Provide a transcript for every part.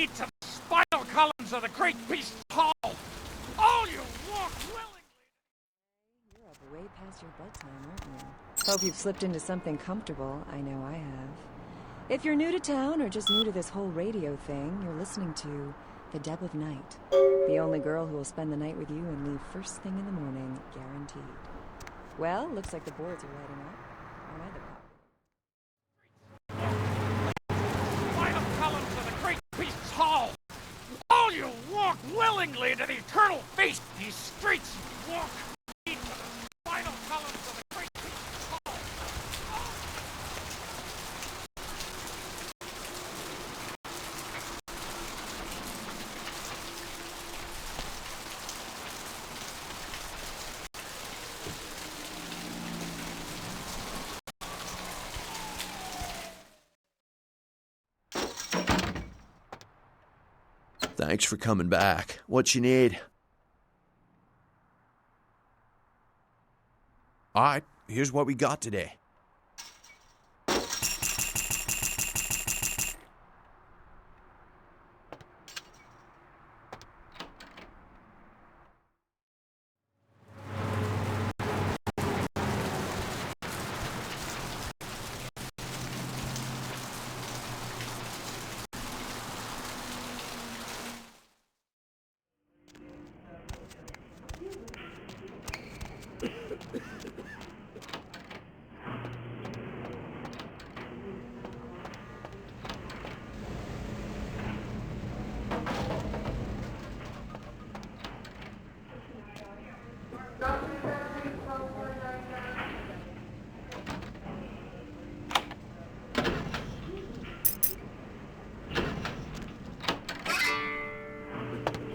lead to the spinal columns of the great beast's hall. All you walk willingly. You're up way past your bedtime, aren't you? Hope you've slipped into something comfortable. I know I have. If you're new to town or just new to this whole radio thing, you're listening to The Deb of Night. The only girl who will spend the night with you and leave first thing in the morning, guaranteed. Well, looks like the boards are lighting up. Aren't I the Spinal columns of the great beast's hall. All you walk willingly to the eternal feast. These streets you walk lead to the spinal columns of the great beast's hall. Thanks for coming back. What you need? Alright, here's what we got today.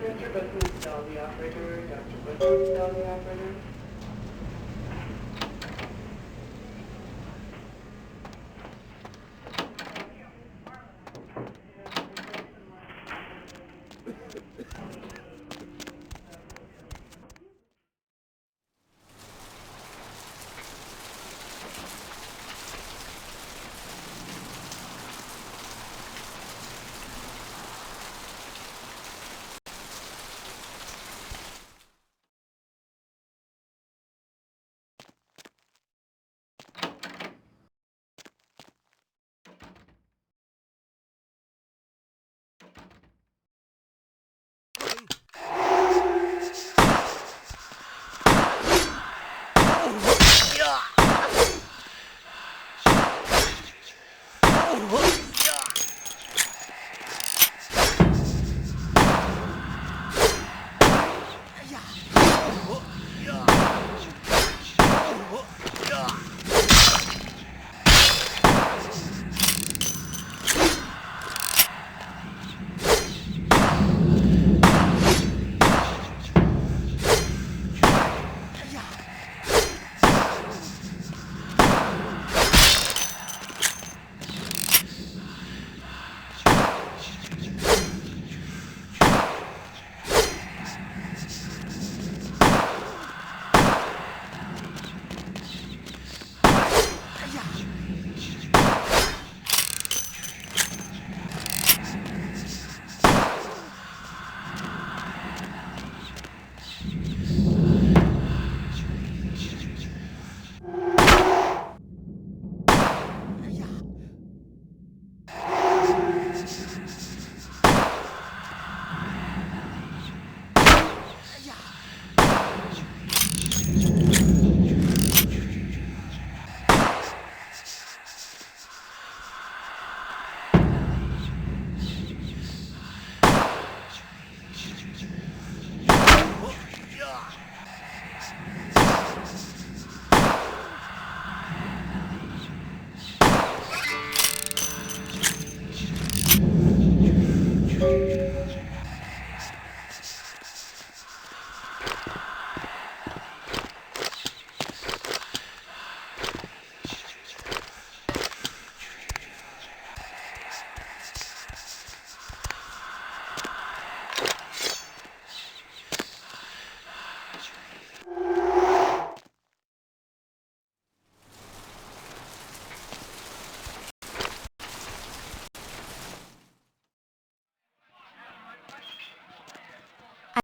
Dr. Buckman, tell the operator. Dr. Buckman, tell the operator.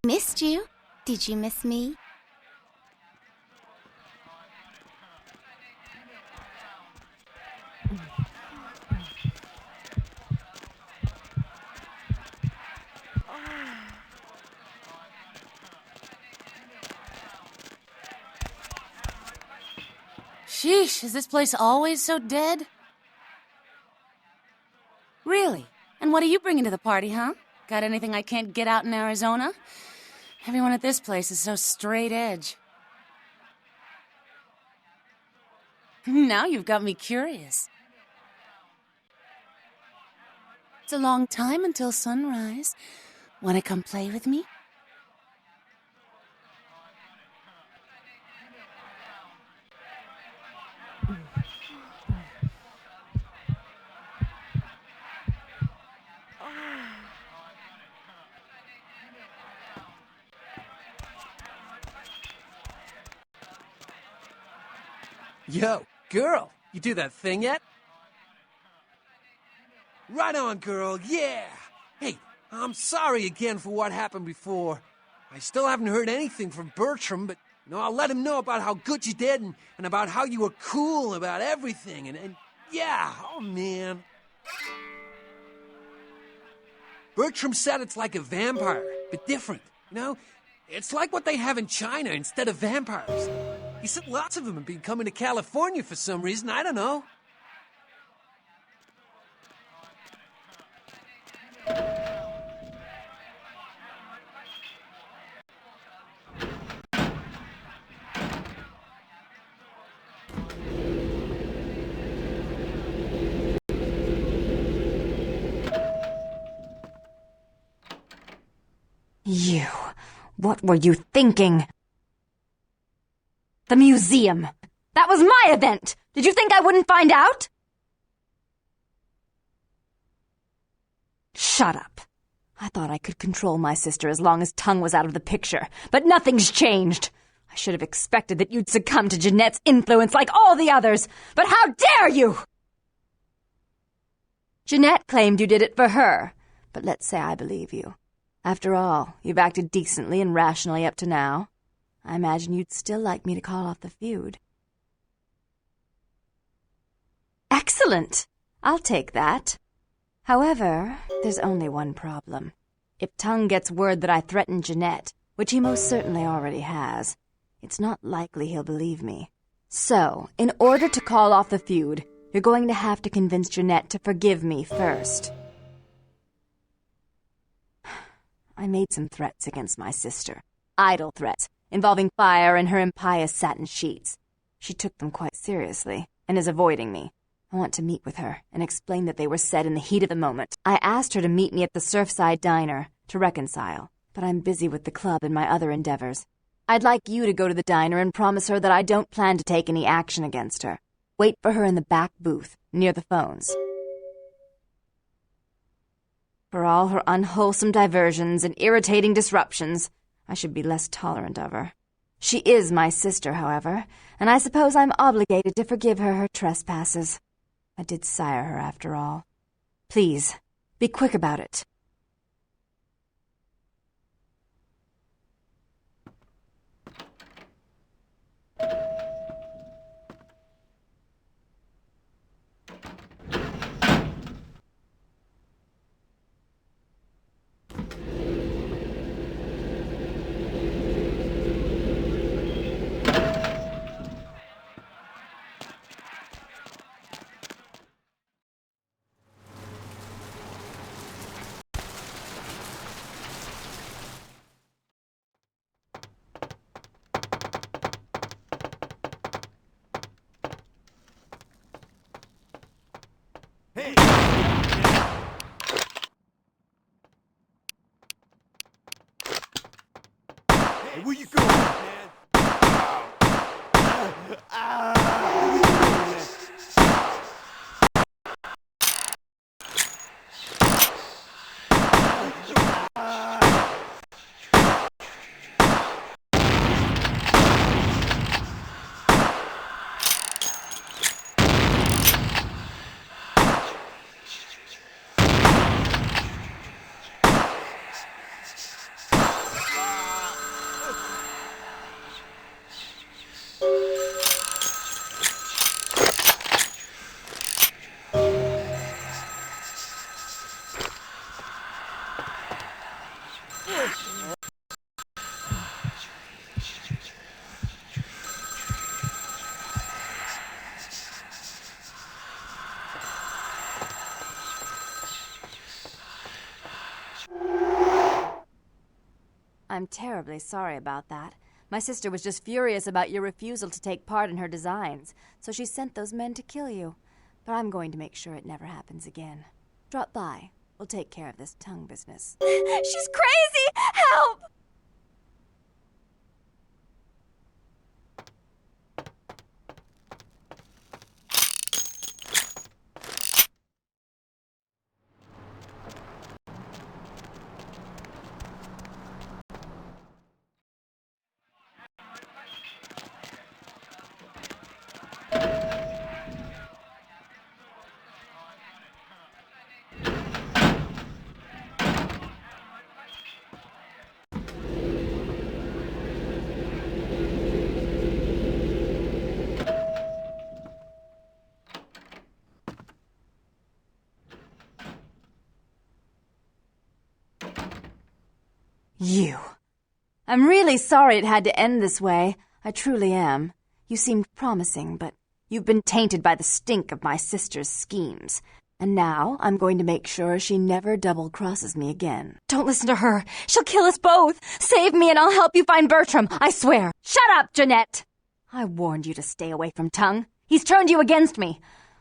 Missed you. Did you miss me? Sheesh, is this place always so dead? Really? And what are you bringing to the party, huh? Got anything I can't get out in Arizona? Everyone at this place is so straight edge. Now you've got me curious. It's a long time until sunrise. Wanna come play with me? Yo, girl, you do that thing yet? Right on, girl, yeah! Hey, I'm sorry again for what happened before. I still haven't heard anything from Bertram, but, I'll let him know about how good you did and about how you were cool about everything, and yeah, oh man. Bertram said it's like a vampire, but different, It's like what they have in China instead of vampires. He said lots of them have been coming to California for some reason, I don't know. You. What were you thinking? The museum. That was my event. Did you think I wouldn't find out? Shut up. I thought I could control my sister as long as Tongue was out of the picture, but nothing's changed. I should have expected that you'd succumb to Jeanette's influence like all the others, but how dare you! Jeanette claimed you did it for her, but let's say I believe you. After all, you've acted decently and rationally up to now. I imagine you'd still like me to call off the feud. Excellent! I'll take that. However, there's only one problem. If Tongue gets word that I threatened Jeanette, which he most certainly already has, it's not likely he'll believe me. So, in order to call off the feud, you're going to have to convince Jeanette to forgive me first. I made some threats against my sister. Idle threats, involving fire and her impious satin sheets. She took them quite seriously, and is avoiding me. I want to meet with her, and explain that they were said in the heat of the moment. I asked her to meet me at the Surfside Diner, to reconcile, but I'm busy with the club and my other endeavors. I'd like you to go to the diner and promise her that I don't plan to take any action against her. Wait for her in the back booth, near the phones. For all her unwholesome diversions and irritating disruptions, I should be less tolerant of her. She is my sister, however, and I suppose I'm obligated to forgive her trespasses. I did sire her, after all. Please, be quick about it. Where you going, man? Where you going, man? I'm terribly sorry about that. My sister was just furious about your refusal to take part in her designs, so she sent those men to kill you. But I'm going to make sure it never happens again. Drop by. We'll take care of this tongue business. She's crazy! Help! You. I'm really sorry it had to end this way. I truly am. You seemed promising, but you've been tainted by the stink of my sister's schemes. And now I'm going to make sure she never double-crosses me again. Don't listen to her. She'll kill us both. Save me and I'll help you find Bertram, I swear. Shut up, Jeanette! I warned you to stay away from Tongue. He's turned you against me.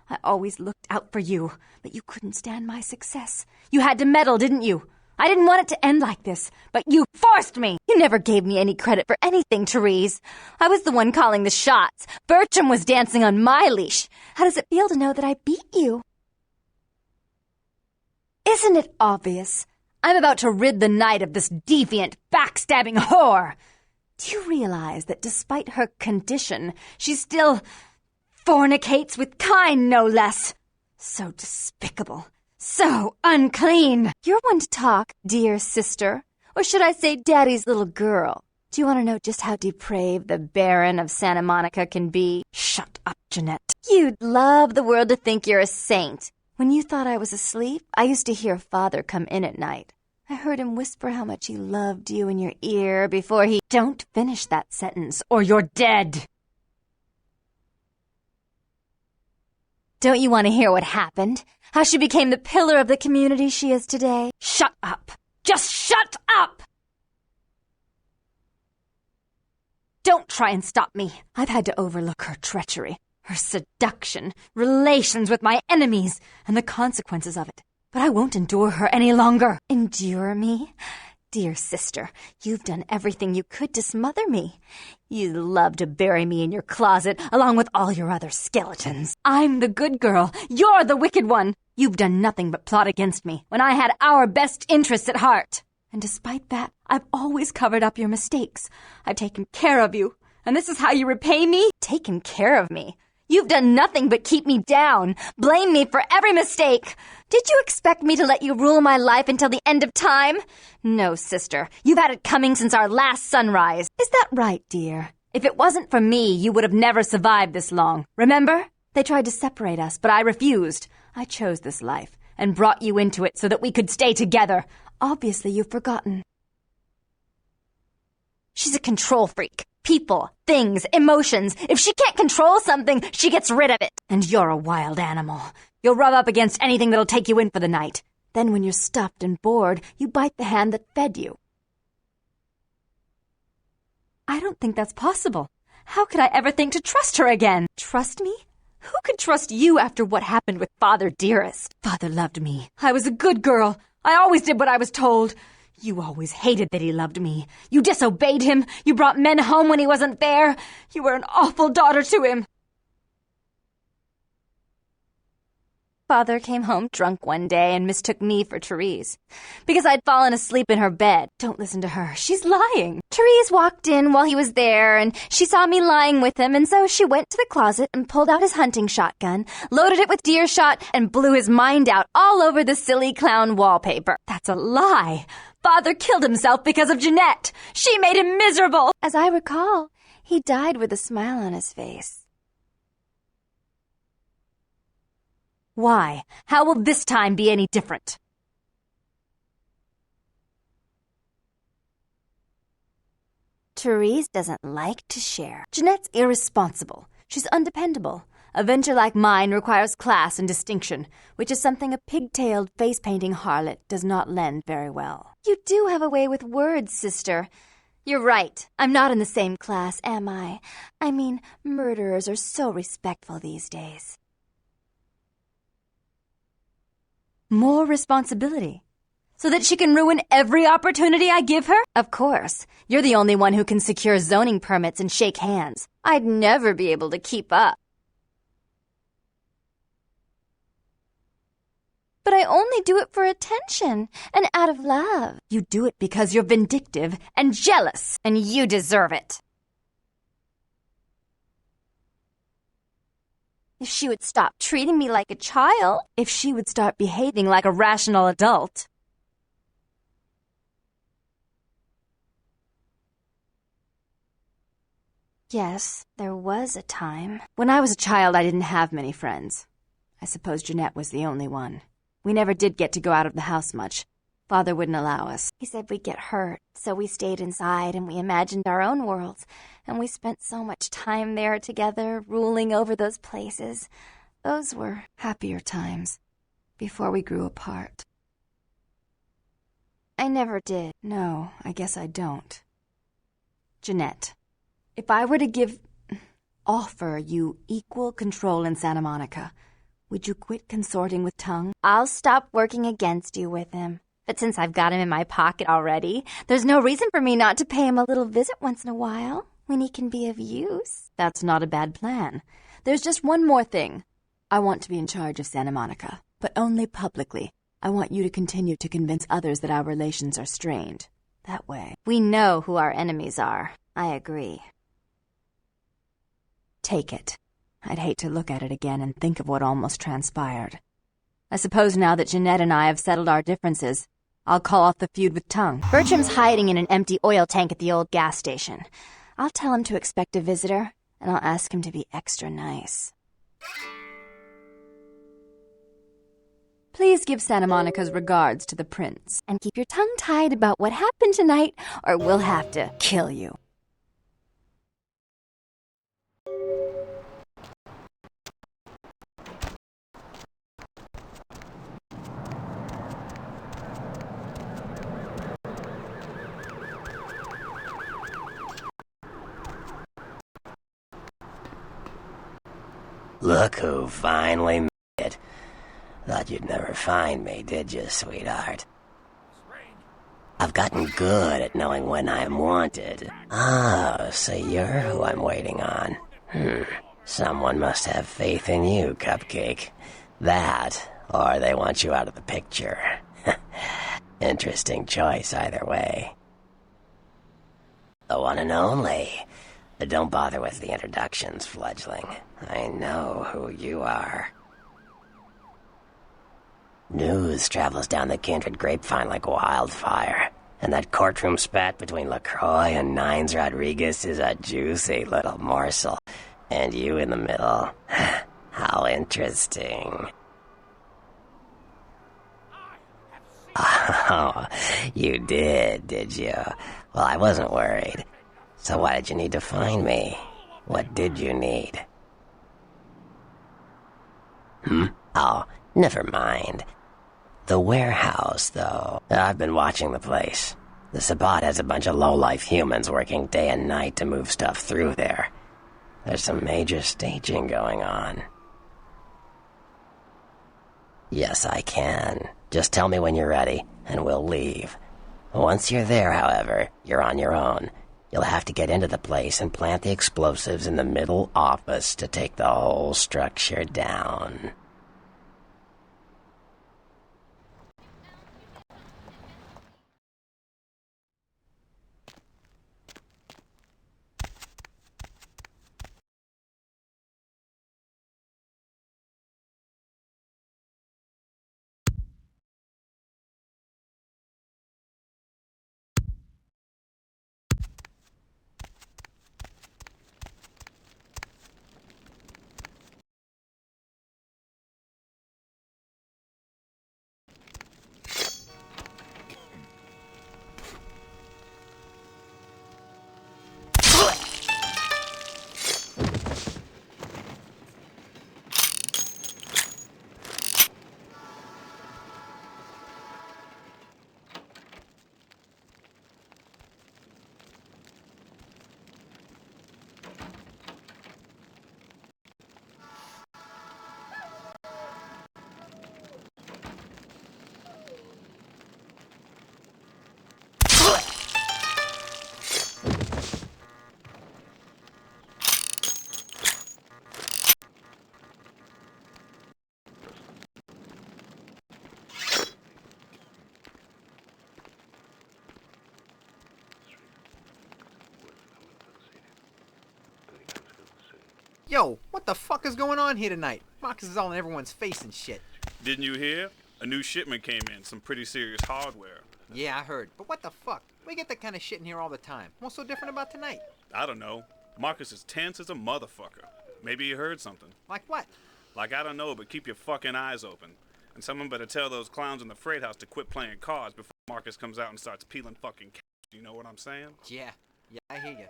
I always looked out for you, but you couldn't stand my success. You had to meddle, didn't you? I didn't want it to end like this, but you forced me! You never gave me any credit for anything, Therese. I was the one calling the shots. Bertram was dancing on my leash. How does it feel to know that I beat you? Isn't it obvious? I'm about to rid the night of this deviant, backstabbing whore. Do you realize that despite her condition, she still fornicates with Kine, no less? So despicable. So unclean! You're one to talk, dear sister. Or should I say daddy's little girl? Do you want to know just how depraved the Baron of Santa Monica can be? Shut up, Jeanette. You'd love the world to think you're a saint. When you thought I was asleep, I used to hear Father come in at night. I heard him whisper how much he loved you in your ear before he... Don't finish that sentence, or you're dead! Don't you want to hear what happened? How she became the pillar of the community she is today? Shut up! Just shut up! Don't try and stop me. I've had to overlook her treachery, her seduction, relations with my enemies, and the consequences of it. But I won't endure her any longer. Endure me? Dear sister, you've done everything you could to smother me. You love to bury me in your closet, along with all your other skeletons. I'm the good girl. You're the wicked one. You've done nothing but plot against me, when I had our best interests at heart. And despite that, I've always covered up your mistakes. I've taken care of you. And this is how you repay me? Taken care of me? You've done nothing but keep me down, blame me for every mistake. Did you expect me to let you rule my life until the end of time? No, sister. You've had it coming since our last sunrise. Is that right, dear? If it wasn't for me, you would have never survived this long. Remember? They tried to separate us, but I refused. I chose this life and brought you into it so that we could stay together. Obviously, you've forgotten. She's a control freak. People, things, emotions. If she can't control something, she gets rid of it. And you're a wild animal. You'll rub up against anything that'll take you in for the night. Then when you're stuffed and bored, you bite the hand that fed you. I don't think that's possible. How could I ever think to trust her again? Trust me? Who could trust you after what happened with Father Dearest? Father loved me. I was a good girl. I always did what I was told. You always hated that he loved me. You disobeyed him. You brought men home when he wasn't there. You were an awful daughter to him. Father came home drunk one day and mistook me for Therese, because I'd fallen asleep in her bed. Don't listen to her. She's lying. Therese walked in while he was there, and she saw me lying with him, and so she went to the closet and pulled out his hunting shotgun, loaded it with deer shot, and blew his mind out all over the silly clown wallpaper. That's a lie. Father killed himself because of Jeanette. She made him miserable. As I recall, he died with a smile on his face. Why? How will this time be any different? Therese doesn't like to share. Jeanette's irresponsible. She's undependable. A venture like mine requires class and distinction, which is something a pigtailed, face-painting harlot does not lend very well. You do have a way with words, sister. You're right. I'm not in the same class, am I? I mean, murderers are so respectful these days. More responsibility. So that she can ruin every opportunity I give her? Of course. You're the only one who can secure zoning permits and shake hands. I'd never be able to keep up. But I only do it for attention and out of love. You do it because you're vindictive and jealous, and you deserve it. If she would stop treating me like a child, if she would start behaving like a rational adult. Yes, there was a time. When I was a child, I didn't have many friends. I suppose Jeanette was the only one. We never did get to go out of the house much. Father wouldn't allow us. He said we'd get hurt, so we stayed inside and we imagined our own worlds. And we spent so much time there together, ruling over those places. Those were happier times, before we grew apart. I never did. No, I guess I don't. Jeanette, if I were to offer you equal control in Santa Monica, would you quit consorting with Tongue? I'll stop working against you with him. But since I've got him in my pocket already, there's no reason for me not to pay him a little visit once in a while, when he can be of use. That's not a bad plan. There's just one more thing. I want to be in charge of Santa Monica, but only publicly. I want you to continue to convince others that our relations are strained. That way, we know who our enemies are. I agree. Take it. I'd hate to look at it again and think of what almost transpired. I suppose now that Jeanette and I have settled our differences, I'll call off the feud with Tongue. Bertram's hiding in an empty oil tank at the old gas station. I'll tell him to expect a visitor, and I'll ask him to be extra nice. Please give Santa Monica's regards to the prince. And keep your tongue tied about what happened tonight, or we'll have to kill you. Look who finally made it. Thought you'd never find me, did you, sweetheart? I've gotten good at knowing when I'm wanted. Oh, so you're who I'm waiting on. Someone must have faith in you, Cupcake. That, or they want you out of the picture. Interesting choice either way. The one and only. Don't bother with the introductions, Fledgling. I know who you are. News travels down the kindred grapevine like wildfire, and that courtroom spat between LaCroix and Nines Rodriguez is a juicy little morsel. And you in the middle. How interesting. Oh, you did you? Well, I wasn't worried. So why did you need to find me? What did you need? Oh, never mind. The warehouse, though. I've been watching the place. The Sabbat has a bunch of low-life humans working day and night to move stuff through there. There's some major staging going on. Yes, I can. Just tell me when you're ready, and we'll leave. Once you're there, however, you're on your own. You'll have to get into the place and plant the explosives in the middle office to take the whole structure down. Yo, what the fuck is going on here tonight? Marcus is all in everyone's face and shit. Didn't you hear? A new shipment came in, some pretty serious hardware. Yeah, I heard. But what the fuck? We get that kind of shit in here all the time. What's so different about tonight? I don't know. Marcus is tense as a motherfucker. Maybe he heard something. Like what? Like, I don't know, but keep your fucking eyes open. And someone better tell those clowns in the freight house to quit playing cards before Marcus comes out and starts peeling fucking cash. You know what I'm saying? Yeah, I hear you.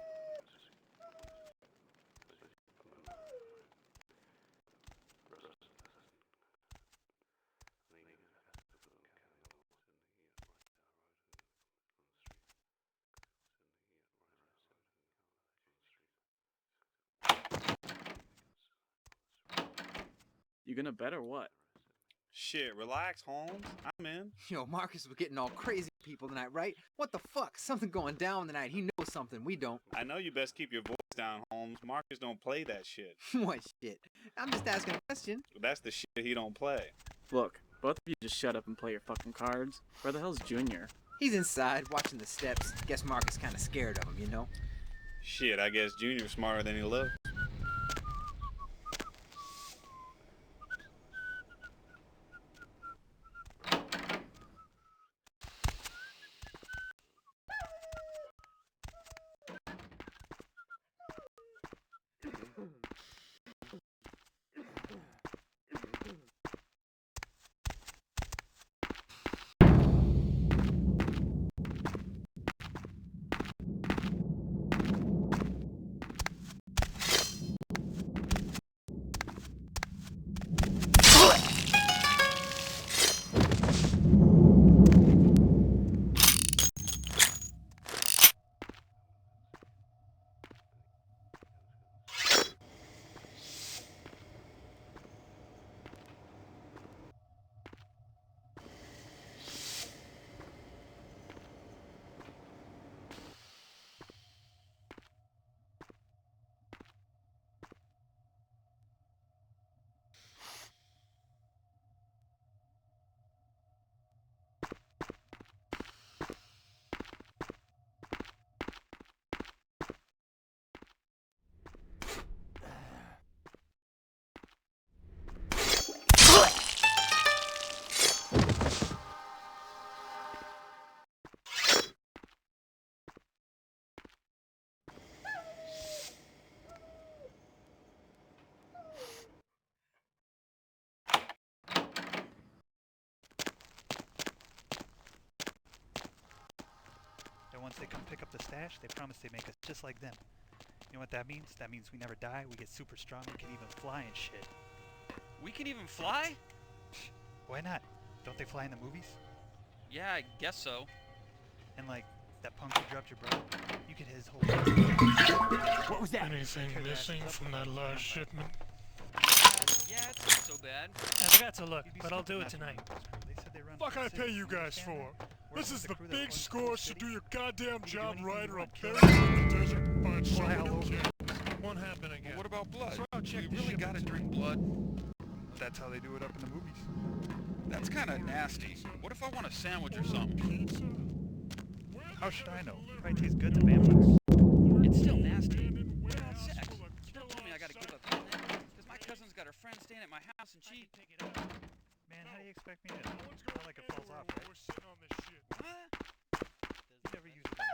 You gonna bet or what? Shit, relax, Holmes. I'm in. Yo, Marcus was getting all crazy people tonight, right? What the fuck? Something going down tonight. He knows something we don't. I know you best keep your voice down, Holmes. Marcus don't play that shit. What shit? I'm just asking a question. That's the shit he don't play. Look, both of you just shut up and play your fucking cards. Where the hell's Junior? He's inside, watching the steps. Guess Marcus kinda scared of him, you know? Shit, I guess Junior's smarter than he looks. Once they come pick up the stash, they promise they make us just like them. You know what that means? That means we never die, we get super strong, we can even fly and shit. We can even fly? Why not? Don't they fly in the movies? Yeah, I guess so. And like, that punk who dropped your brother, you could hit his whole... What was that? Anything missing from that last shipment? Yeah, it's not so bad. I forgot to look, but I'll do it tonight. Fuck I pay you guys for? This is the big score, so do your goddamn job right or I'll bury you in the desert and find someone who cares. Won't happen again. What about blood? You really gotta drink blood? That's how they do it up in the movies. That's kinda nasty. What if I want a sandwich or something? How should I know? It probably tastes good to vampires. It's still nasty. What about sex? Don't tell me I gotta give up on that, because my cousin's got her friend staying at my house and she... Man, how do you expect me to know? Not like it falls off, right? We're sitting on this shit. Huh? You never use it. Put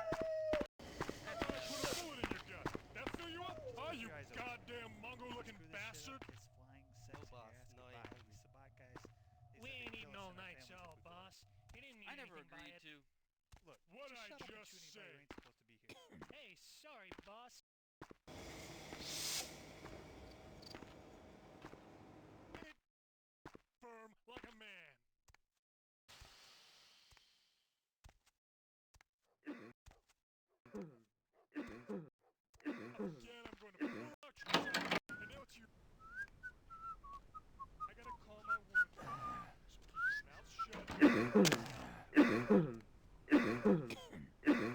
a bullet in your gut. That fill you up? Oh, you goddamn Mongo-looking bastard! We ain't eating all night, y'all, boss. He didn't I never agreed to. Look, what I just say. Hey, sorry, boss. Firm like a man. Again, I'm going to pull out your side, and now it's you. I gotta call my woman. So keep your mouth shut.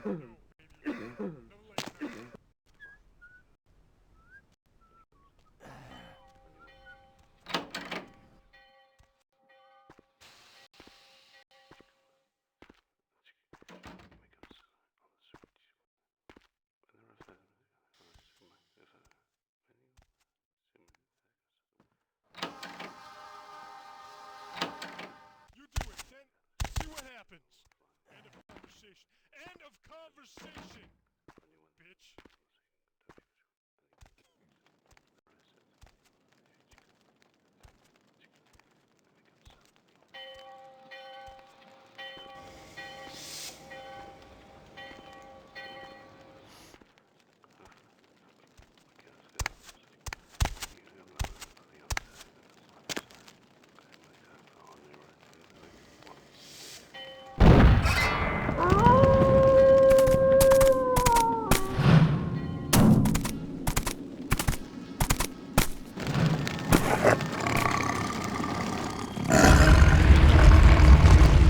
No, conversation, bitch.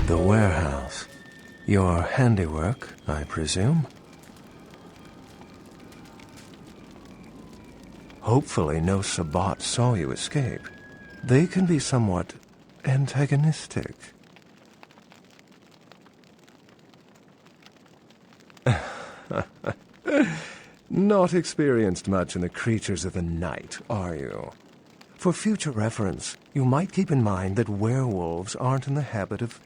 The warehouse. Your handiwork, I presume? Hopefully no Sabbat saw you escape. They can be somewhat antagonistic. Not experienced much in the creatures of the night, are you? For future reference, you might keep in mind that werewolves aren't in the habit of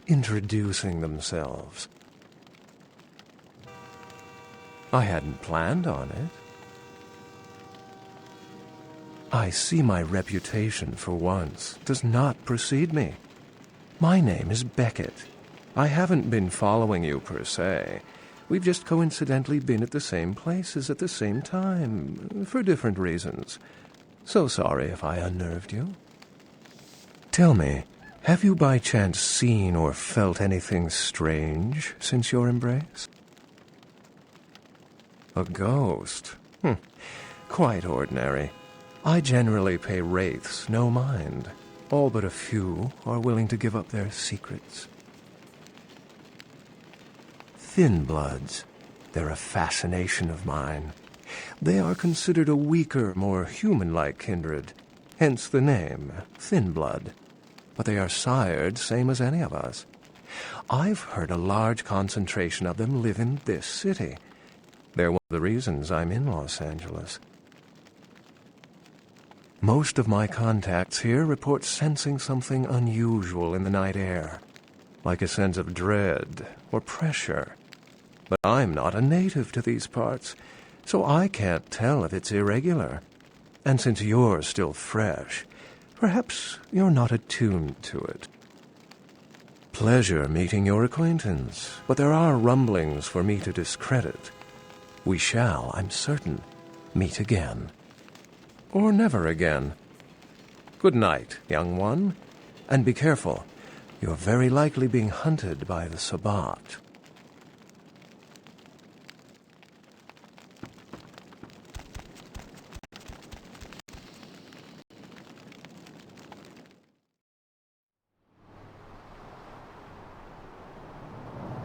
introducing themselves. I hadn't planned on it. I see my reputation, for once, does not precede me. My name is Beckett. I haven't been following you, per se. We've just coincidentally been at the same places at the same time, for different reasons. So sorry if I unnerved you. Tell me, have you by chance seen or felt anything strange since your embrace? A ghost? Quite ordinary. I generally pay wraiths no mind. All but a few are willing to give up their secrets. Thin bloods. They're a fascination of mine. They are considered a weaker, more human-like kindred, hence the name, Thin Blood. But they are sired same as any of us. I've heard a large concentration of them live in this city. They're one of the reasons I'm in Los Angeles. Most of my contacts here report sensing something unusual in the night air, like a sense of dread or pressure. But I'm not a native to these parts, so I can't tell if it's irregular. And since you're still fresh, perhaps you're not attuned to it. Pleasure meeting your acquaintance, but there are rumblings for me to discredit. We shall, I'm certain, meet again. Or never again. Good night, young one, and be careful. You're very likely being hunted by the Sabbat.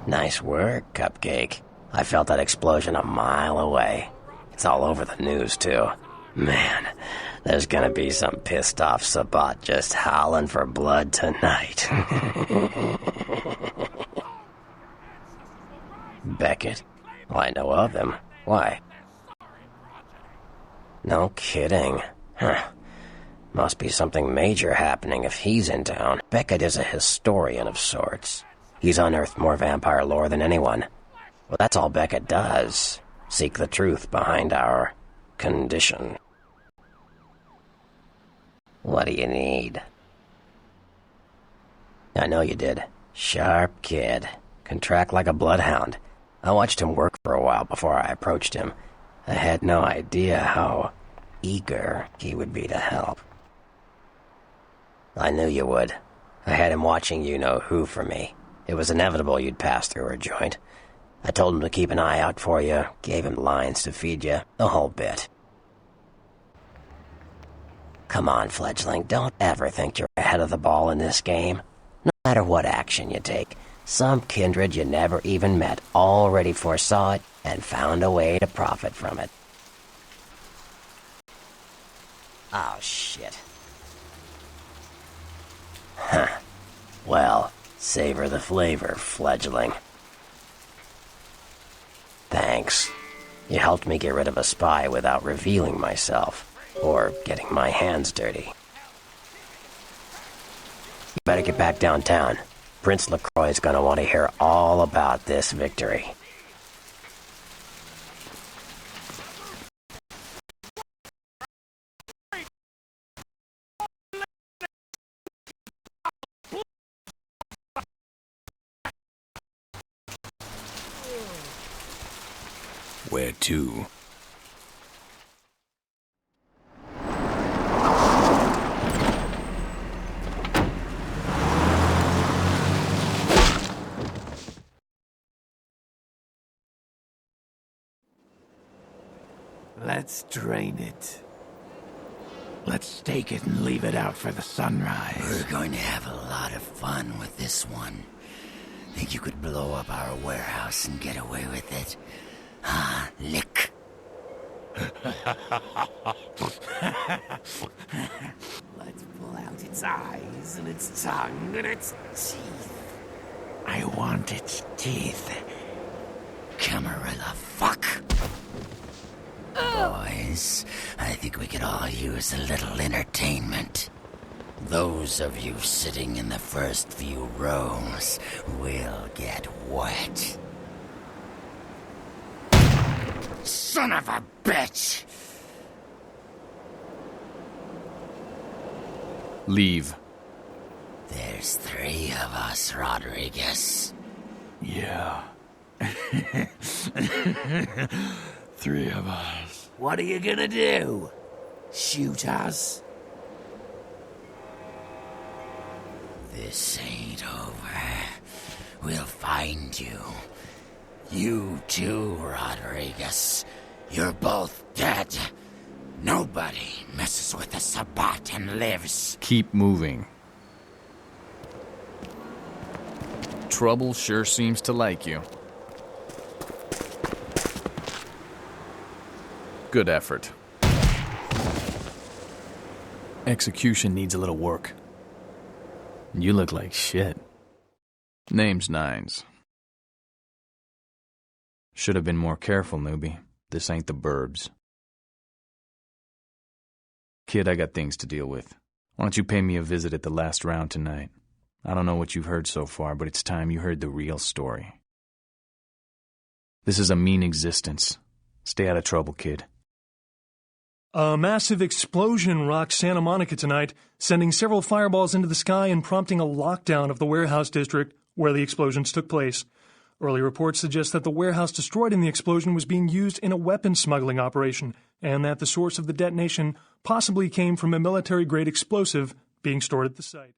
Nice work, Cupcake. I felt that explosion a mile away. It's all over the news, too. Man, there's gonna be some pissed-off Sabbat just howling for blood tonight. Beckett? Well, I know of him. Why? No kidding. Huh. Must be something major happening if he's in town. Beckett is a historian of sorts. He's unearthed more vampire lore than anyone. Well, that's all Beckett does. Seek the truth behind our condition. What do you need? I know you did. Sharp kid. Can track like a bloodhound. I watched him work for a while before I approached him. I had no idea how eager he would be to help. I knew you would. I had him watching you-know-who for me. It was inevitable you'd pass through her joint. I told him to keep an eye out for you, gave him lines to feed you, the whole bit. Come on, Fledgling, don't ever think you're ahead of the ball in this game. No matter what action you take, some kindred you never even met already foresaw it and found a way to profit from it. Oh, shit. Huh. Well, savor the flavor, Fledgling. Thanks. You helped me get rid of a spy without revealing myself, or getting my hands dirty. You better get back downtown. Prince LaCroix's gonna want to hear all about this victory. Where to? Let's drain it. Let's stake it and leave it out for the sunrise. We're going to have a lot of fun with this one. Think you could blow up our warehouse and get away with it? Ah, lick. Let's pull out its eyes and its tongue and its teeth. I want its teeth. Camarilla fuck. Boys, I think we could all use a little entertainment. Those of you sitting in the first few rows will get wet. Son of a bitch! Leave. There's 3 of us, Rodriguez. Yeah. 3 of us. What are you gonna do? Shoot us? This ain't over. We'll find you. You too, Rodriguez. You're both dead. Nobody messes with the Sabbat and lives. Keep moving. Trouble sure seems to like you. Good effort. Execution needs a little work. You look like shit. Name's Nines. Should have been more careful, newbie. This ain't the burbs. Kid, I got things to deal with. Why don't you pay me a visit at the last round tonight? I don't know what you've heard so far, but it's time you heard the real story. This is a mean existence. Stay out of trouble, kid. A massive explosion rocked Santa Monica tonight, sending several fireballs into the sky and prompting a lockdown of the warehouse district where the explosions took place. Early reports suggest that the warehouse destroyed in the explosion was being used in a weapons smuggling operation, and that the source of the detonation possibly came from a military-grade explosive being stored at the site.